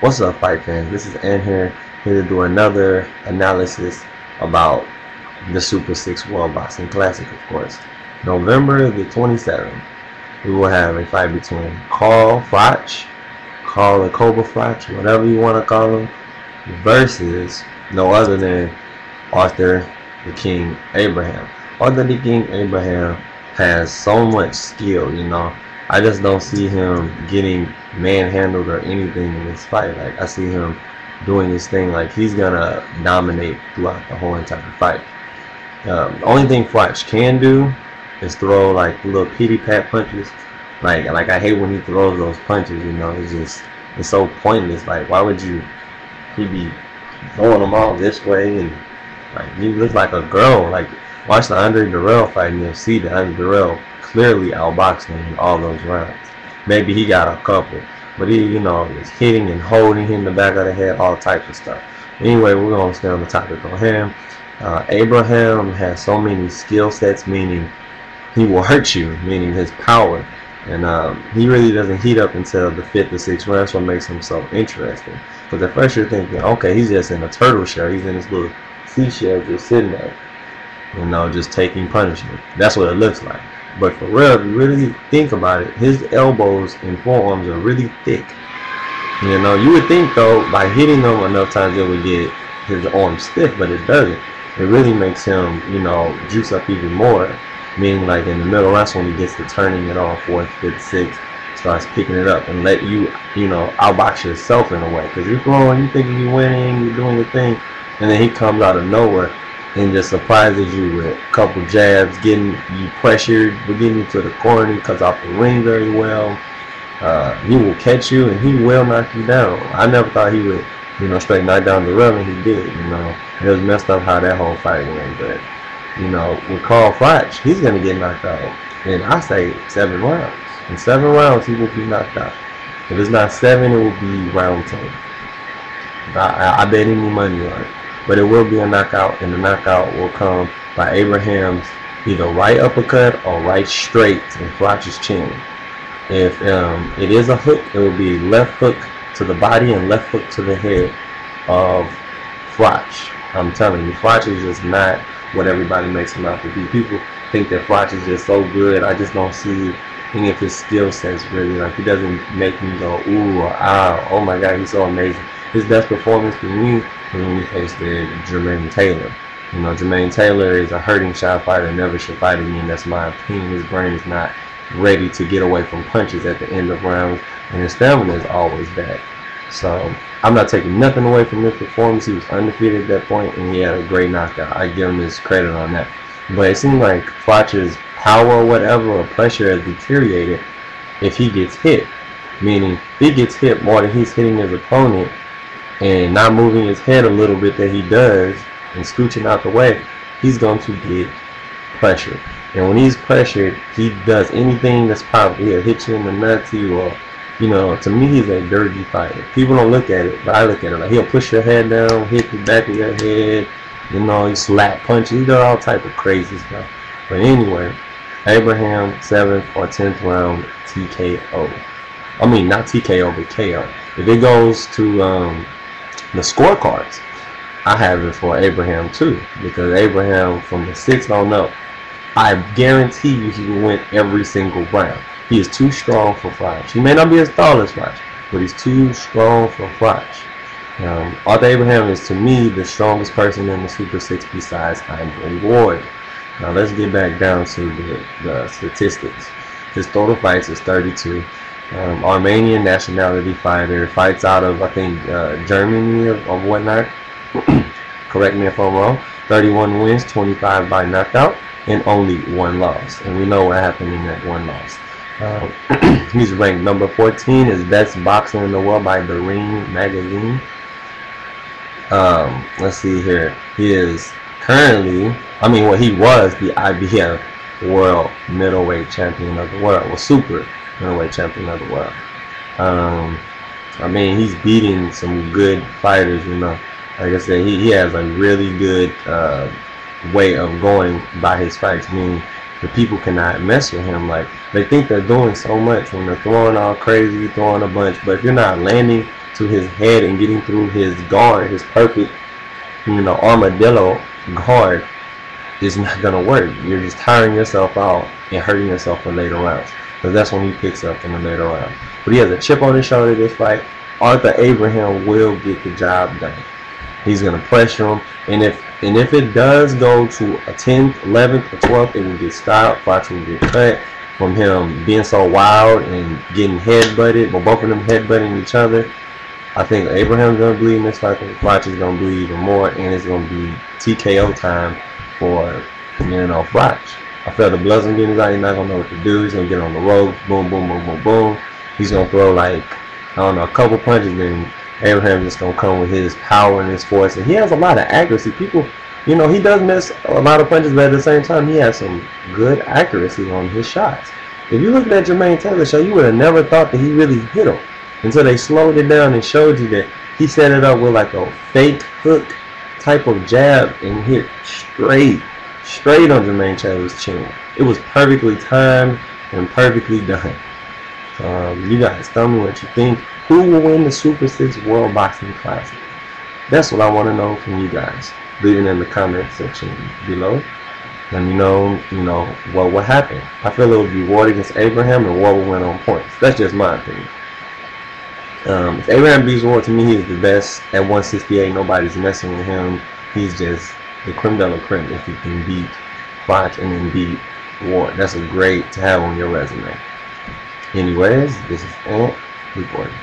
What's up, fight fans? This is Ant here to do another analysis about the Super 6 World Boxing Classic, of course. November the 27th, we will have a fight between Froch, Carl the Cobra Froch, whatever you want to call him, versus no other than Arthur the King Abraham. Arthur the King Abraham has so much skill, I just don't see him getting manhandled or anything in this fight. Like, I see him doing his thing. Like, he's gonna dominate throughout the whole entire fight. The only thing Froch can do is throw like little pity pat punches. Like I hate when he throws those punches. It's so pointless. Like, why would he be throwing them all this way, and like he looks like a girl. Like, watch the Andre Durrell fight and you'll see that Andre Durrell clearly outboxed him in all those rounds. Maybe he got a couple, but he, is hitting and holding him in the back of the head, all types of stuff. Anyway, we're gonna stay on the topic on him. Abraham has so many skill sets, meaning he will hurt you, meaning his power, and he really doesn't heat up until the 5th or 6th round. That's what makes him so interesting. Because at first you're thinking, okay, he's just in a turtle shell, he's in this little seashell just sitting there, just taking punishment. That's what it looks like. But for real, if you really think about it, his elbows and forearms are really thick. You would think though, by hitting them enough times, it would get his arms stiff, but it doesn't. It really makes him, juice up even more. Meaning, like in the middle, that's when he gets to turning it on 4th, 5th, 6th, starts picking it up and let you, outbox yourself in a way. Because you're throwing, you thinking you're winning, you're doing your thing, and then he comes out of nowhere and just surprises you with a couple jabs, getting you pressured, getting you to the corner. He cuts off the ring very well. He will catch you and he will knock you down. I never thought he would, straight knock down the rail, and he did. It was messed up how that whole fight went, but with Carl Froch, he's gonna get knocked out. And I say 7 rounds. In 7 rounds, he will be knocked out. If it's not 7, it will be round 10. I bet any money on it. But it will be a knockout, and the knockout will come by Abraham's either right uppercut or right straight to Froch's chin. If it is a hook, it will be left hook to the body and left hook to the head of Froch. I'm telling you, Froch is just not what everybody makes him out to be. People think that Froch is just so good. I just don't see any of his skill sets really. Like, he doesn't make me go ooh or ah, oh my god, he's so amazing. His best performance for me was when he faced Jermaine Taylor. Jermaine Taylor is a hurting shot fighter, never should fight again. That's my opinion. His brain is not ready to get away from punches at the end of rounds, and his stamina is always bad. So I'm not taking nothing away from his performance. He was undefeated at that point, and he had a great knockout. I give him his credit on that. But it seems like Froch's power or whatever, or pressure, has deteriorated if he gets hit. Meaning, if he gets hit more than he's hitting his opponent, and not moving his head a little bit that he does, and scooching out the way, he's going to get pressured. And when he's pressured, he does anything that's possible. He'll hit you in the nuts, he will, to me, he's a dirty fighter. People don't look at it, but I look at it like he'll push your head down, hit the back of your head, he slap punches, he does all type of crazy stuff. But anyway, Abraham, 7th or 10th round TKO. I mean, not TKO, but KO. If it goes to the scorecards, I have it for Abraham too, because Abraham, from the 6th on up, I guarantee you he will win every single round. He is too strong for Froch. He may not be as tall as Froch, but he's too strong for Froch. Arthur Abraham is, to me, the strongest person in the Super 6 besides Andre Ward. Now let's get back down to the statistics. His total fights is 32. Armenian nationality fighter, fights out of, I think, Germany or whatnot. Correct me if I'm wrong. 31 wins, 25 by knockout, and only 1 loss. And we know what happened in that 1 loss. He's ranked number 14 as best boxer in the world by the Ring magazine. Let's see here. He is currently, he was the IBF World Middleweight Champion of the world. Well, Super Middleweight Champion of the world. He's beating some good fighters, Like I said, he has a really good way of going by his fights, meaning the people cannot mess with him. Like, they think they're doing so much when they're throwing all crazy, throwing a bunch, but if you're not landing to his head and getting through his guard, his perfect, armadillo guard, is not gonna work. You're just tiring yourself out and hurting yourself in later rounds. Because that's when he picks up in the later round. But he has a chip on his shoulder this fight. Arthur Abraham will get the job done. He's gonna pressure him, and if it does go to a 10th, 11th, or 12th, it will get stopped. Froch will get cut from him being so wild and getting headbutted, or both of them headbutting each other. I think Abraham's gonna bleed in this fight. Froch is gonna bleed even more, and it's gonna be TKO time for Froch. I feel the blood's gonna get in his eye. He's not gonna know what to do. He's gonna get on the ropes. Boom, boom, boom, boom, boom. He's gonna throw like, I don't know, a couple punches, then Abraham just gonna come with his power and his force. And he has a lot of accuracy. People, he does miss a lot of punches, but at the same time, he has some good accuracy on his shots. If you looked at Jermaine Taylor's show, you would have never thought that he really hit him until they slowed it down and showed you that he set it up with like a fake hook type of jab and hit straight on Jermaine Taylor's chin. It was perfectly timed and perfectly done. You guys, tell me what you think. Who will win the Super 6 World Boxing Classic? That's what I want to know from you guys. Leave it in the comment section below. Let me know, what happened. I feel it would be Ward against Abraham, and Ward will win on points. That's just my opinion. If Abraham beats Ward, to me, he's the best at 168. Nobody's messing with him. He's just the creme de la creme if he can beat Froch and then beat Ward. That's a great to have on your resume. Anyways, this is Ant reporting.